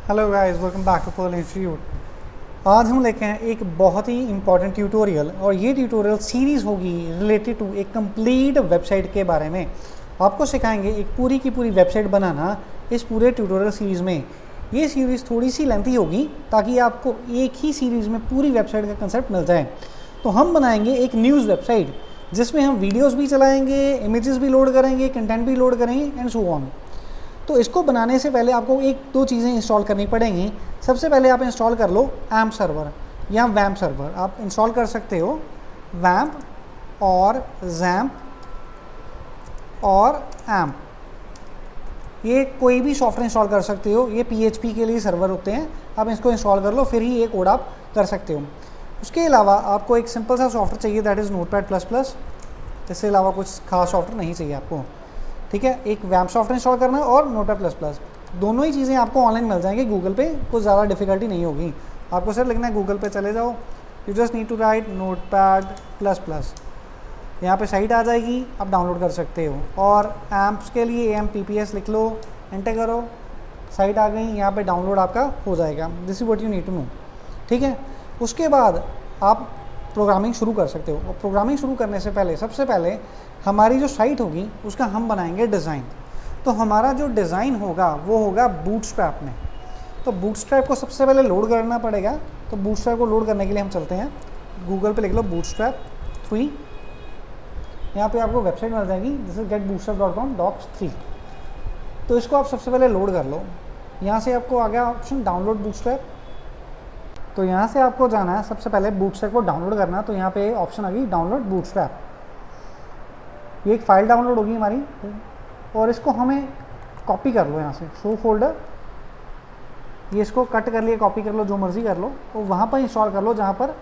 Hello guys, welcome back to Pearl institute. आज हम लेके आए एक बहुत ही इंपॉर्टेंट ट्यूटोरियल, और ये ट्यूटोरियल सीरीज़ होगी रिलेटेड टू एक कंप्लीट वेबसाइट के बारे में। आपको सिखाएंगे एक पूरी की पूरी वेबसाइट बनाना इस पूरे ट्यूटोरियल सीरीज़ में। ये सीरीज़ थोड़ी सी लेंथी होगी ताकि आपको एक ही सीरीज़ में पूरी वेबसाइट का कंसेप्ट मिल जाए। तो हम बनाएंगे एक न्यूज़ वेबसाइट जिसमें हम वीडियोज़ भी चलाएँगे, इमेजेस भी लोड करेंगे, कंटेंट भी लोड करेंगे एंड सो ऑन। तो इसको बनाने से पहले आपको एक दो चीज़ें इंस्टॉल करनी पड़ेंगी। सबसे पहले आप इंस्टॉल कर लो एम्प सर्वर या वैम्प सर्वर। आप इंस्टॉल कर सकते हो वैम्प और जैम्प और एम्प, ये कोई भी सॉफ्टवेयर इंस्टॉल कर सकते हो। ये PHP के लिए सर्वर होते हैं, आप इसको इंस्टॉल कर लो, फिर ही ये कोड आप कर सकते हो। उसके अलावा आपको एक सिंपल सा सॉफ्टवेयर चाहिए, दैट इज़ नोटपैड++। इससे अलावा कुछ खास सॉफ्टवेयर नहीं चाहिए आपको, ठीक है। एक वैम्प सॉफ्टवेयर इंस्टॉल करना है और नोटपैड++, दोनों ही चीज़ें आपको ऑनलाइन मिल जाएंगी गूगल पे, कुछ ज़्यादा डिफिकल्टी नहीं होगी। आपको सिर्फ लिखना है गूगल पे चले जाओ, you just need to write notepad++, यहाँ पे साइट आ जाएगी, आप डाउनलोड कर सकते हो। और एम्प्स के लिए AMPPS लिख लो, एंटर करो, साइट आ गई, यहाँ पे डाउनलोड आपका हो जाएगा। This is what you need to know, ठीक है। उसके बाद आप प्रोग्रामिंग शुरू कर सकते हो। और प्रोग्रामिंग शुरू करने से पहले सबसे पहले हमारी जो साइट होगी उसका हम बनाएंगे डिज़ाइन। तो हमारा जो डिज़ाइन होगा वो होगा बूटस्ट्रैप में। तो बूटस्ट्रैप को सबसे पहले लोड करना पड़ेगा। तो बूटस्ट्रैप को लोड करने के लिए हम चलते हैं गूगल पे, लिख लो बूटस्ट्रैप 3। यहाँ पे आपको वेबसाइट मिल जाएगी, जैसे getbootstrap.com docs3। तो इसको आप सबसे पहले लोड कर लो। यहाँ से आपको आ गया ऑप्शन डाउनलोड बूटस्ट्रैप। तो यहाँ से आपको जाना है सबसे पहले बूटस्ट्रैप को डाउनलोड करना। तो यहाँ पे ऑप्शन आ गई डाउनलोड बूटस्ट्रैप। ये एक फ़ाइल डाउनलोड होगी हमारी, और इसको हमें कॉपी कर लो यहाँ से, शो फोल्डर। ये इसको कट कर लिए, कॉपी कर लो, जो मर्ज़ी कर लो, तो वहाँ पर इंस्टॉल कर लो जहाँ पर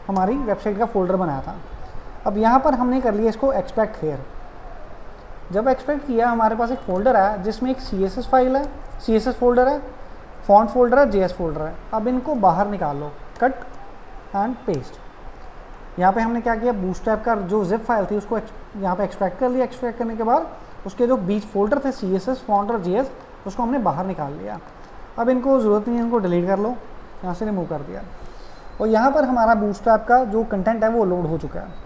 हमारी वेबसाइट का फोल्डर बनाया था। अब यहाँ पर हमने कर लिया इसको एक्सट्रैक्ट हेयर। जब एक्सट्रैक्ट किया हमारे पास एक फ़ोल्डर आया जिसमें एक CSS फाइल है, CSS फोल्डर है, फॉन्ट फोल्डर है, JS फोल्डर है। अब इनको बाहर निकाल लो, कट एंड पेस्ट। यहाँ पे हमने क्या किया, बूटस्ट्रैप का जो जिप फाइल थी उसको यहाँ पे एक्सट्रैक्ट कर लिया। एक्सट्रैक्ट करने के बाद उसके जो बीच फोल्डर थे CSS, फॉन्ट और JS, उसको हमने बाहर निकाल लिया। अब इनको ज़रूरत नहीं है, इनको डिलीट कर लो, यहाँ से रिमूव कर दिया। और यहाँ पर हमारा बूटस्ट्रैप का जो कंटेंट है वो लोड हो चुका है।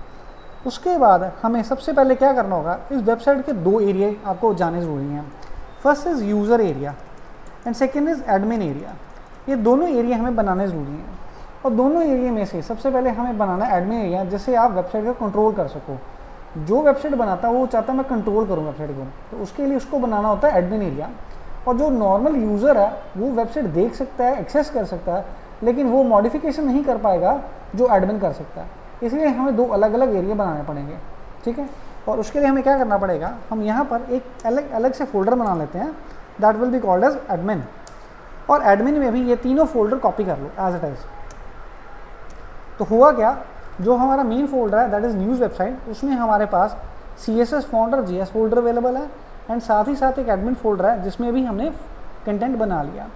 उसके बाद हमें सबसे पहले क्या करना होगा, इस वेबसाइट के दो एरिया आपको जाने ज़रूरी हैं। First is user area and second is admin area. ये दोनों एरिया हमें बनाने ज़रूरी हैं। और दोनों एरिया में से सबसे पहले हमें बनाना है एडमिन एरिया, जिससे आप वेबसाइट को कंट्रोल कर सको। जो वेबसाइट बनाता है वो चाहता है मैं कंट्रोल करूँ वेबसाइट को, तो उसके लिए उसको बनाना होता है एडमिन एरिया। और जो नॉर्मल यूज़र है वो वेबसाइट देख सकता है, एक्सेस कर सकता है, लेकिन वो मॉडिफिकेशन नहीं कर पाएगा जो एडमिन कर सकता है। इसलिए हमें दो अलग अलग एरिया बनाने पड़ेंगे, ठीक है। और उसके लिए हमें क्या करना पड़ेगा, हम यहाँ पर एक अलग अलग से फोल्डर बना लेते हैं, that will be called as admin. और एडमिन में भी ये तीनों फोल्डर कॉपी कर लो एज इट इज़। तो हुआ क्या, जो हमारा मेन फोल्डर है दैट इज़ न्यूज़ वेबसाइट, उसमें हमारे पास CSS, फॉन्ट और JS फोल्डर अवेलेबल है, एंड साथ ही साथ एक एडमिन फोल्डर है जिसमें भी हमने कंटेंट बना लिया।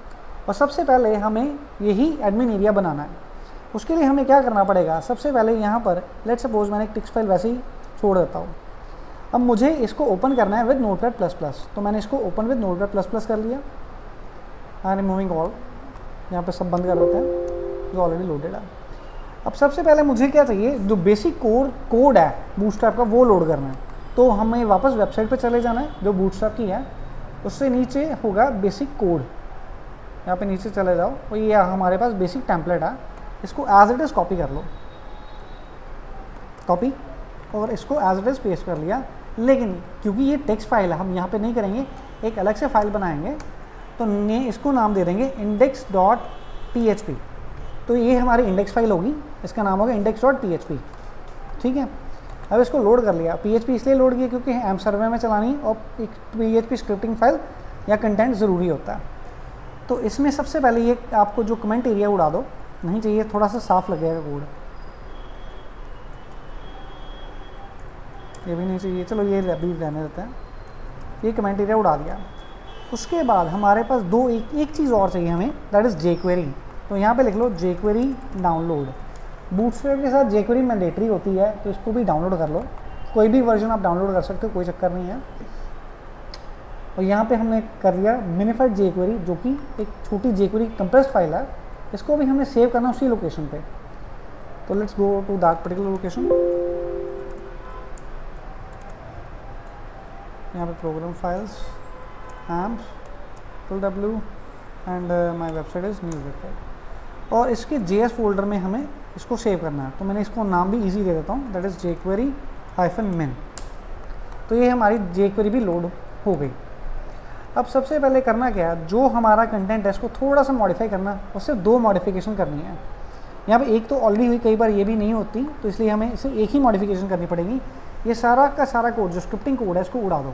और सबसे पहले हमें यही एडमिन एरिया बनाना है। उसके लिए हमें क्या करना पड़ेगा, सबसे पहले यहाँ पर लेट्स सपोज मैंने एक टेक्स्ट फाइल वैसे ही छोड़ देता हूँ। अब मुझे इसको ओपन करना है विद नोटपैड++। तो मैंने इसको ओपन विद नोटपैड++ कर लिया। आई एम रिमूविंग ऑल, यहाँ पर सब बंद कर देते हैं जो ऑलरेडी लोडेड है। अब सबसे पहले मुझे क्या चाहिए, जो बेसिक कोड है बूटस्ट्रैप का वो लोड करना है। तो हमें वापस वेबसाइट पे चले जाना है जो बूटस्ट्रैप की है, उससे नीचे होगा बेसिक कोड। यहाँ पे नीचे चले जाओ, और ये हमारे पास बेसिक टेम्पलेट है, इसको एज इट इज़ कॉपी कर लो, कॉपी, और इसको एज इट इज़ पेस्ट कर लिया। लेकिन क्योंकि ये टेक्स्ट फाइल है, हम यहाँ पे नहीं करेंगे, एक अलग से फाइल बनाएंगे। तो इसको नाम दे देंगे index.php। तो ये हमारी इंडेक्स फाइल होगी, इसका नाम होगा index.php, ठीक है। अब इसको लोड कर लिया। PHP इसलिए लोड किया क्योंकि एम्प सर्वर में चलानी और एक PHP स्क्रिप्टिंग फाइल या कंटेंट ज़रूरी होता है। तो इसमें सबसे पहले ये आपको जो कमेंट एरिया उड़ा दो, नहीं चाहिए, थोड़ा सा साफ लगेगा कोड, ये भी नहीं चाहिए, चलो ये अभी रहने देते हैं। ये कमेंट एरिया उड़ा दिया। उसके बाद हमारे पास एक चीज़ और चाहिए हमें, दैट इज़ jQuery। तो यहाँ पे लिख लो jQuery डाउनलोड। बूटस्ट्रैप के साथ jQuery मैंडेटरी होती है, तो इसको भी डाउनलोड कर लो। कोई भी वर्जन आप डाउनलोड कर सकते हो, कोई चक्कर नहीं है। और यहाँ पे हमने कर लिया मिनिफाइड jQuery, जो कि एक छोटी jQuery कंप्रेस्ड फाइल है। इसको भी हमने सेव करना उसी लोकेशन पे। तो let's go to that particular location. यहाँ पे program files, amps w and my website is new website, और इसके JS फोल्डर में हमें इसको सेव करना है। तो मैंने इसको नाम भी इजी दे देता हूँ, दैट इज़ jQuery-min। तो ये हमारी jQuery भी लोड हो गई। अब सबसे पहले करना क्या है, जो हमारा कंटेंट है इसको थोड़ा सा मॉडिफाई करना, उससे 2 मॉडिफिकेशन करनी है। यहाँ पे एक तो ऑलरेडी हुई, कई बार ये भी नहीं होती, तो इसलिए हमें इसे एक ही मॉडिफिकेशन करनी पड़ेगी। ये सारा का सारा कोड जो स्क्रिप्टिंग कोड है इसको उड़ा दो।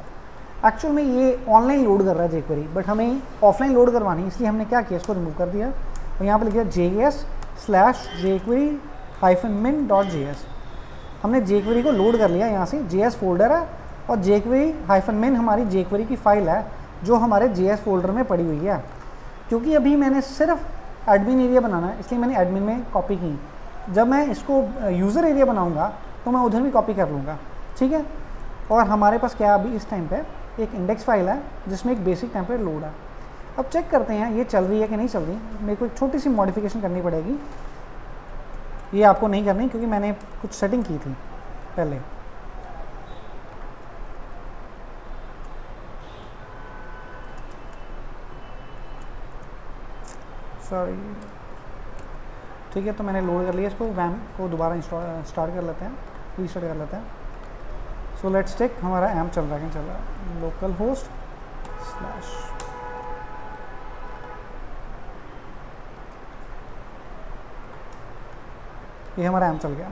एक्चुअल में ये ऑनलाइन लोड कर रहा है jQuery, बट हमें ऑफलाइन लोड करवानी है, इसलिए हमने क्या किया, इसको रिमूव कर दिया और यहाँ पर लिख दिया js/jQuery-min.js। हमने jQuery को लोड कर लिया, यहाँ से JS फोल्डर है और jQuery-min हमारी jQuery की फाइल है जो हमारे JS फोल्डर में पड़ी हुई है। क्योंकि अभी मैंने सिर्फ एडमिन एरिया बनाना है, इसलिए मैंने एडमिन में कॉपी की। जब मैं इसको यूज़र एरिया बनाऊंगा तो मैं उधर भी कॉपी कर लूँगा, ठीक है। और हमारे पास क्या अभी इस टाइम पे एक इंडेक्स फाइल है जिसमें एक बेसिक टेम्पलेट लोड है। अब चेक करते हैं ये चल रही है कि नहीं चल रही। मेरे को एक छोटी सी मॉडिफिकेशन करनी पड़ेगी, ये आपको नहीं करनी क्योंकि मैंने कुछ सेटिंग की थी पहले। सॉरी, ठीक है। तो मैंने लोड कर लिया इसको, वैम को दोबारा स्टार्ट कर लेते हैं, रीस्टार्ट कर लेते हैं। सो लेट्स टेक हमारा एम चल रहा है, क्या चल रहा है, लोकल होस्ट स्लैश ये हमारा एम चल गया।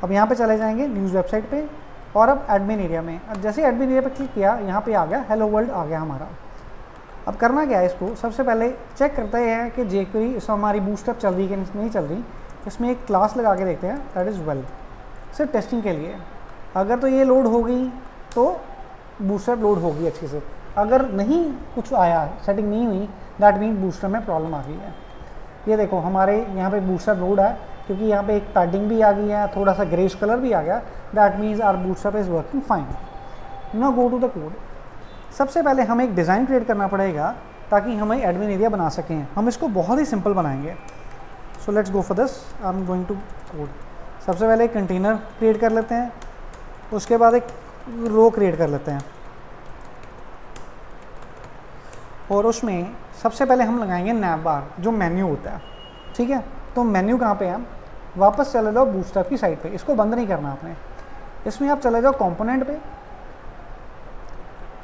अब यहाँ पे चले जाएंगे न्यूज़ वेबसाइट पे और अब एडमिन एरिया में। अब जैसे एडमिन एरिया पे क्लिक किया, यहाँ पे आ गया हेलो वर्ल्ड आ गया हमारा। अब करना क्या है, इसको सबसे पहले चेक करते हैं कि jQuery इस हमारी बूटस्ट्रैप चल रही है कि नहीं चल रही। इसमें एक क्लास लगा के देखते हैं, दैट इज़ वेल, सिर्फ टेस्टिंग के लिए। अगर तो ये लोड हो गई तो बूटस्ट्रैप लोड होगी अच्छे से। अगर नहीं कुछ आया, सेटिंग नहीं हुई, दैट मीन बूटस्ट्रैप में प्रॉब्लम आ गई है। ये देखो हमारे यहाँ पे बूटस्ट्रैप लोड है क्योंकि यहाँ पे एक पैडिंग भी आ गई है, थोड़ा सा ग्रेश कलर भी आ गया, that means our bootstrap is working fine. Now go to the code. सबसे पहले हमें एक डिज़ाइन क्रिएट करना पड़ेगा ताकि हमें एडमिन एरिया बना सकें। हम इसको बहुत ही सिंपल बनाएंगे। So let's go for this, I am going to code. सबसे पहले एक कंटेनर क्रिएट कर लेते हैं, उसके बाद एक रो क्रिएट कर लेते हैं और उसमें सबसे पहले हम लगाएंगे नैव बार, जो मेन्यू होता है, ठीक है। तो मेन्यू कहाँ पे है, वापस चले जाओ बूटस्ट्रैप की साइड पे, इसको बंद नहीं करना आपने। इसमें आप चले जाओ कंपोनेंट पे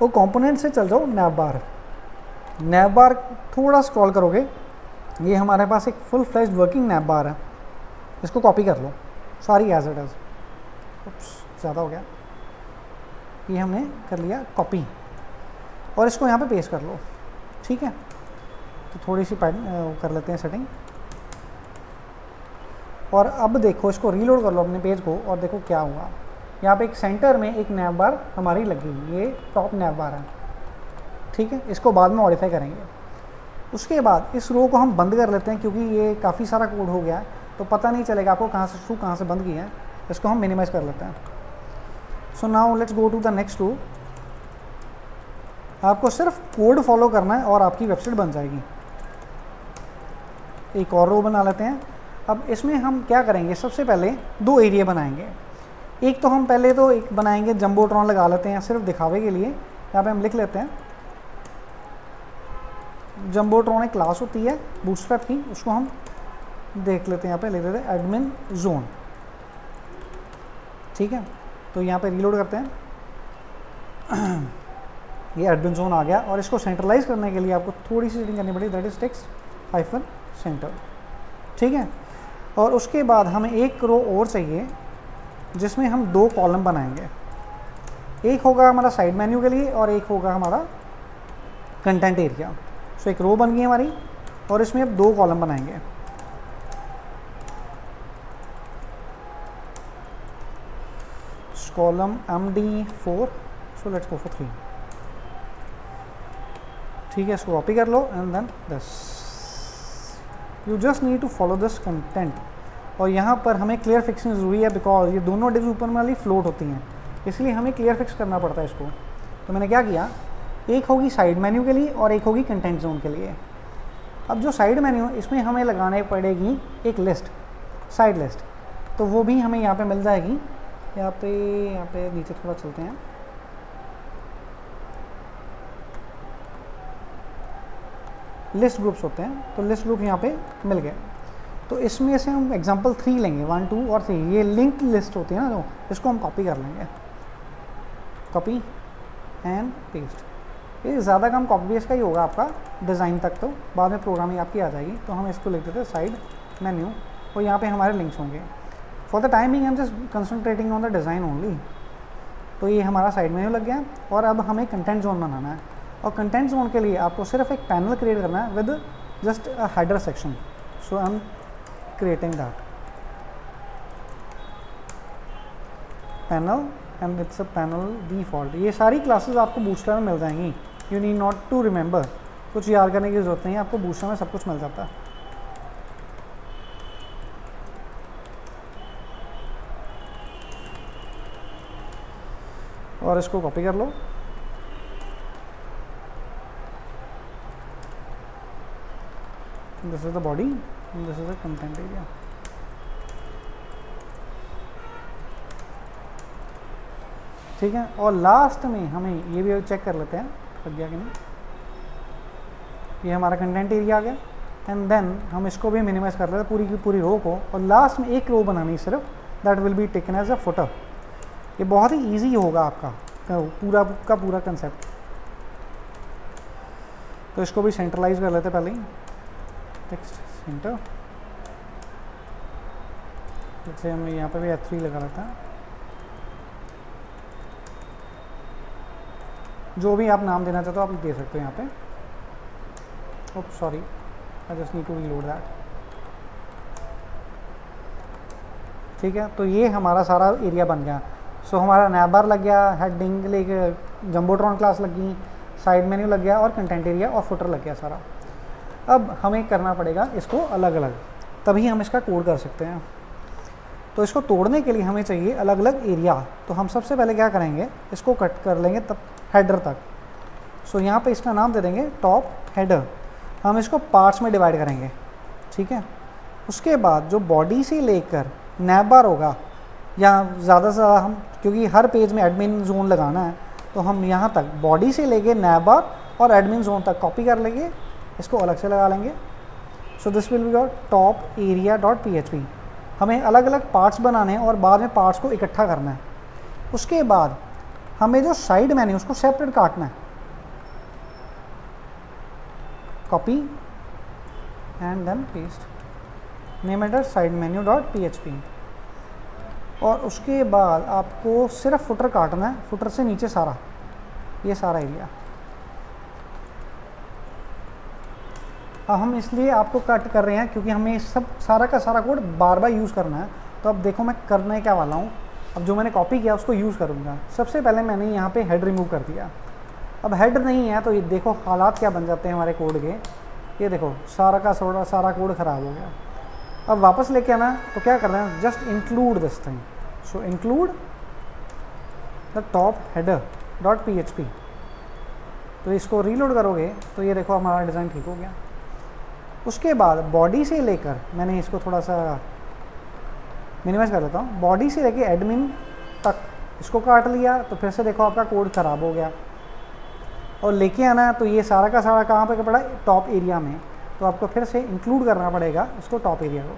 और कंपोनेंट से चल जाओ नैव बार। नैव बार थोड़ा स्क्रॉल करोगे, ये हमारे पास एक फुल फ्लैश्ड वर्किंग नैव बार है। इसको कॉपी कर लो सारी एज इट इज़। ज़्यादा हो गया, ये हमने कर लिया कॉपी और इसको यहाँ पे पेस्ट कर लो, ठीक है। तो थोड़ी सी कर लेते हैं सेटिंग और अब देखो इसको रीलोड कर लो अपने पेज को और देखो क्या हुआ। यहाँ पे एक सेंटर में एक नैव बार हमारी लगी, ये टॉप नैव बार है, ठीक है। इसको बाद में मॉडिफाई करेंगे। उसके बाद इस रो को हम बंद कर लेते हैं क्योंकि ये काफ़ी सारा कोड हो गया है, तो पता नहीं चलेगा आपको कहाँ से शुरू कहाँ से बंद किया है। इसको हम मिनिमाइज कर लेते हैं। So now let's go to the next row. आपको सिर्फ कोड फॉलो करना है और आपकी वेबसाइट बन जाएगी। एक और रो बना लेते हैं। अब इसमें हम क्या करेंगे, सबसे पहले 2 एरिया बनाएंगे। एक तो हम पहले तो एक बनाएंगे जंबोट्रॉन लगा लेते हैं सिर्फ दिखावे के लिए। यहाँ पे हम लिख लेते हैं जंबोट्रॉन एक क्लास होती है बूटस्ट्रैप की, उसको हम देख लेते हैं। यहाँ पे लिख लेते हैं एडमिन जोन, ठीक है। तो यहाँ पे रीलोड करते हैं, ये एडमिन जोन आ गया। और इसको सेंट्रलाइज करने के लिए आपको थोड़ी सी सेटिंग करनी पड़ेगी, दैट इज टेक्स्ट-सेंटर, ठीक है। और उसके बाद हमें एक रो और चाहिए जिसमें हम 2 कॉलम बनाएंगे। एक होगा हमारा साइड मेन्यू के लिए और एक होगा हमारा कंटेंट एरिया। सो एक रो बन गई हमारी और इसमें अब 2 कॉलम बनाएंगे। Column MD4, so let's go for 3, ठीक है। इसको कॉपी कर लो and then this, you just need to follow this content. और यहाँ पर हमें क्लियर फिक्सिंग ज़रूरी है बिकॉज ये दोनों डिव्स ऊपर वाली फ्लोट होती हैं, इसलिए हमें क्लियर फिक्स करना पड़ता है इसको। तो मैंने क्या किया, एक होगी साइड मेन्यू के लिए और एक होगी कंटेंट जोन के लिए। अब जो साइड मेन्यू है इसमें हमें लगाने पड़ेगी एक लिस्ट, साइड लिस्ट, तो वो भी हमें यहाँ पे मिल जाएगी। यहाँ पे नीचे थोड़ा चलते हैं, लिस्ट ग्रुप्स होते हैं, तो लिस्ट ग्रुप यहाँ पे मिल गए। तो इसमें से हम एग्जांपल 3 लेंगे, 1 2 और 3, ये लिंक लिस्ट होती है ना, जो इसको हम कॉपी कर लेंगे, कॉपी एंड पेस्ट। ये ज़्यादा काम कॉपी पेस्ट का ही होगा आपका डिज़ाइन तक, तो बाद में प्रोग्रामिंग आपकी आ जाएगी। तो हम इसको लिख देते हैं साइड मेन्यू, और यहाँ पे हमारे लिंक्स होंगे। For the timing I am just concentrating on the design only. तो ये हमारा साइड मेन्यू लग गया, और अब हमें कंटेंट जोन बनाना है, और कंटेंट जोन के लिए आपको सिर्फ एक पैनल क्रिएट करना है with just a header section. So I am creating that panel and it's a panel default. ये सारी क्लासेस आपको बूस्टर में मिल जाएंगी, you need not to remember, कुछ याद करने की जरूरत नहीं है, आपको बूस्टर में सब कुछ मिल जाता है। और इसको कॉपी कर लो, this is the body, this is the content area. ठीक है, और लास्ट में हमें ये भी चेक कर लेते हैं लग गया कि नहीं। ये हमारा कंटेंट एरिया आ गया, एंड देन हम इसको भी मिनिमाइज कर लेते हैं पूरी की पूरी रो को, और लास्ट में एक रो बनानी सिर्फ, that will be taken as a footer. ये बहुत ही ईजी होगा आपका पूरा का पूरा कंसेप्ट। तो इसको भी सेंट्रलाइज कर लेते पहले ही, टेक्स्ट सेंटर, जैसे हम यहाँ पे भी F3 लगा लेते हैं। जो भी आप नाम देना चाहते हो आप दे सकते हो यहाँ पे। Oops sorry, I just need to reload that. ठीक है, तो ये हमारा सारा एरिया बन गया। सो हमारा नैबार लग गया, हेडिंग लेके जम्बोट्रॉन क्लास लग गई, साइड मेन्यू लग गया, और कंटेंट एरिया और फुटर लग गया सारा। अब हमें करना पड़ेगा इसको अलग अलग, तभी हम इसका कोड कर सकते हैं। तो इसको तोड़ने के लिए हमें चाहिए अलग अलग एरिया। तो हम सबसे पहले क्या करेंगे, इसको कट कर लेंगे तब हेडर तक। सो यहाँ पे इसका नाम दे देंगे टॉप हेडर। हम इसको पार्ट्स में डिवाइड करेंगे, ठीक है। उसके बाद जो बॉडी से लेकर नैबार होगा, या ज़्यादा से ज़्यादा हम, क्योंकि हर पेज में एडमिन जोन लगाना है, तो हम यहाँ तक बॉडी से लेके नैबार और एडमिन जोन तक कॉपी कर लेंगे, इसको अलग से लगा लेंगे। So this will be your top area dot PHP। हमें अलग अलग पार्ट्स बनाने हैं और बाद में पार्ट्स को इकट्ठा करना है। उसके बाद हमें जो साइड मेन्यू उसको सेपरेट काटना है, copy and then paste, name it side menu dot PHP। और उसके बाद आपको सिर्फ फुटर काटना है, फुटर से नीचे सारा, ये सारा एरिया। अब हम इसलिए आपको कट कर रहे हैं क्योंकि हमें सब सारा का सारा कोड बार बार यूज़ करना है। तो अब देखो मैं करने क्या वाला हूँ, अब जो मैंने कॉपी किया उसको यूज़ करूँगा। सबसे पहले मैंने यहाँ पे हेड रिमूव कर दिया। अब हेड नहीं है तो ये देखो हालात क्या बन जाते हैं हमारे कोड के। ये देखो सारा का सारा कोड ख़राब हो गया। अब वापस लेके आना, तो क्या कर रहे हैं, just include this thing. So include the top header dot PHP। तो इसको रीलोड करोगे तो ये देखो हमारा डिज़ाइन ठीक हो गया। उसके बाद बॉडी से लेकर, मैंने इसको थोड़ा सा मिनिमाइज कर लेता हूँ, बॉडी से लेके एडमिन तक इसको काट लिया, तो फिर से देखो आपका कोड ख़राब हो गया। और लेके आना है तो ये सारा का सारा कहाँ पे पड़ा, टॉप एरिया में। तो आपको फिर से इंक्लूड करना पड़ेगा इसको, टॉप एरिया को।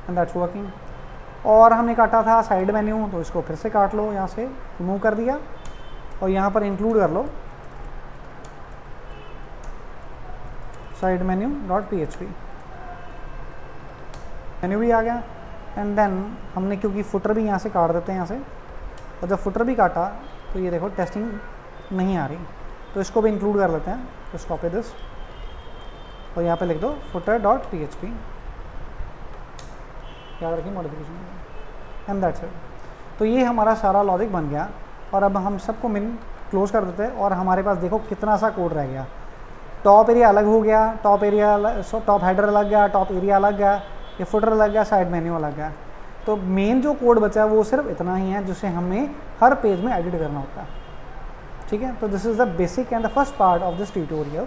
And that's working. और हमने काटा था साइड मेन्यू, तो इसको फिर से काट लो, यहाँ से रिमूव कर दिया और यहाँ पर इंक्लूड कर लो side menu dot PHP। Menu भी आ गया। एंड देन हमने क्योंकि फुटर भी यहाँ से काट देते हैं यहाँ से, और जब फुटर भी काटा तो ये देखो टेस्टिंग नहीं आ रही, तो इसको भी इंक्लूड कर लेते हैं। तो कॉपी दिस और यहाँ पे लिख दो फुटर डॉट PHP, याद रखिए मॉडिफिकेशन, एंड दैट्स इट। तो ये हमारा सारा लॉजिक बन गया। और अब हम सबको क्लोज कर देते हैं और हमारे पास देखो कितना सा कोड रह गया। टॉप एरिया अलग हो गया, टॉप हेडर अलग गया, टॉप एरिया अलग गया, ये फुटर अलग गया, साइड मेन्यू अलग गया। तो मेन जो कोड बचा है वो सिर्फ इतना ही है जिसे हमें हर पेज में एडिट करना होता है, ठीक है। तो this is the basic and the first part of this tutorial.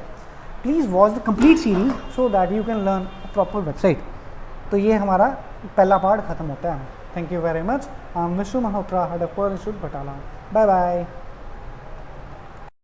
Please watch the complete series so that you can learn a proper website. तो ये हमारा पहला पार्ट खत्म होता है। Thank you very much. I am Vishnu Malhotra, head of core institute Batala. Bye bye.